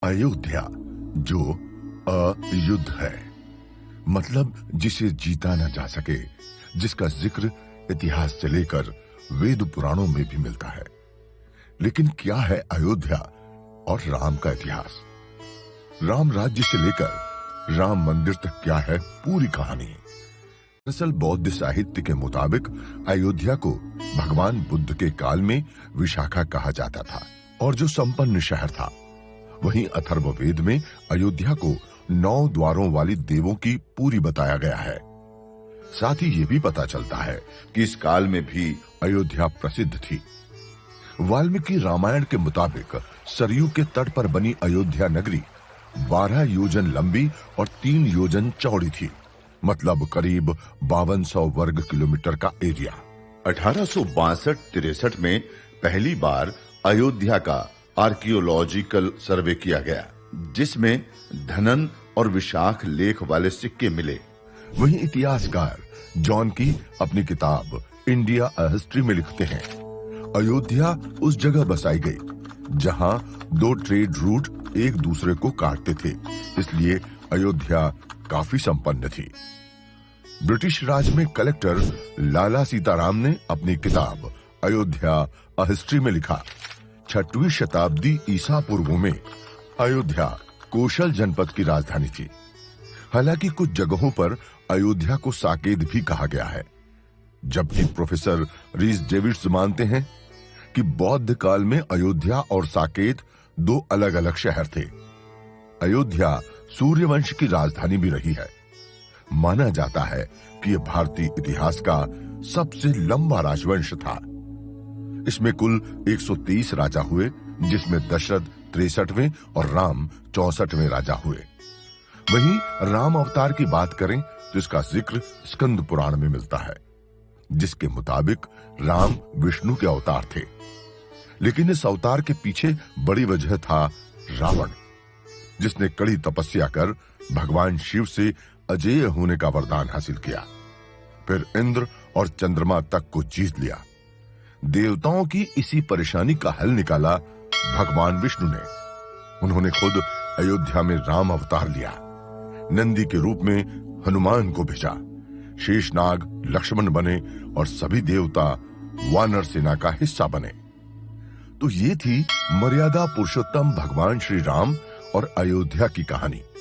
अयोध्या जो अयुद्ध है, मतलब जिसे जीता न जा सके, जिसका जिक्र इतिहास से लेकर वेद पुराणों में भी मिलता है। लेकिन क्या है अयोध्या और राम का इतिहास? राम राज्य से लेकर राम मंदिर तक क्या है पूरी कहानी? दरअसल बौद्ध साहित्य के मुताबिक अयोध्या को भगवान बुद्ध के काल में विशाखा कहा जाता था और जो संपन्न शहर था। वहीं अथर्ववेद में अयोध्या को 9 द्वारों वाली देवों की पुरी बताया गया है। साथ ही ये भी पता चलता है कि इस काल में भी अयोध्या प्रसिद्ध थी। वाल्मीकि रामायण के मुताबिक सरयू के तट पर बनी अयोध्या नगरी 12 योजन लंबी और 3 योजन चौड़ी थी, मतलब करीब 5200 वर्ग किलोमीटर का एरिया। 1862-63 में पहली बार अयोध्या का आर्कियोलॉजिकल सर्वे किया गया, जिसमें धनन और विशाख लेख वाले सिक्के मिले। वहीं इतिहासकार जॉन की अपनी किताब इंडिया अ हिस्ट्री में लिखते हैं, अयोध्या उस जगह बसाई गई जहां 2 ट्रेड रूट एक दूसरे को काटते थे, इसलिए अयोध्या काफी संपन्न थी। ब्रिटिश राज में कलेक्टर लाला सीताराम ने अपनी किताब अयोध्या अ हिस्ट्री में लिखा, 6वीं शताब्दी ईसा पूर्व में अयोध्या कौशल जनपद की राजधानी थी। हालांकि कुछ जगहों पर अयोध्या को साकेत भी कहा गया है, जबकि प्रोफेसर रीस डेविड्स मानते हैं कि बौद्ध काल में अयोध्या और साकेत 2 अलग-अलग शहर थे। अयोध्या सूर्यवंश की राजधानी भी रही है। माना जाता है कि यह भारतीय इतिहास का सबसे लंबा राजवंश था। इसमें कुल 123 राजा हुए, जिसमें दशरथ 63वें और राम 64वें राजा हुए। वहीं राम अवतार की बात करें तो इसका जिक्र स्कंद पुराण में मिलता है, जिसके मुताबिक राम विष्णु के अवतार थे। लेकिन इस अवतार के पीछे बड़ी वजह था रावण, जिसने कड़ी तपस्या कर भगवान शिव से अजेय होने का वरदान हासिल किया। फिर इंद्र और चंद्रमा तक को जीत लिया। देवताओं की इसी परेशानी का हल निकाला भगवान विष्णु ने। उन्होंने खुद अयोध्या में राम अवतार लिया, नंदी के रूप में हनुमान को भेजा, शेषनाग लक्ष्मण बने और सभी देवता वानर सेना का हिस्सा बने। तो ये थी मर्यादा पुरुषोत्तम भगवान श्री राम और अयोध्या की कहानी।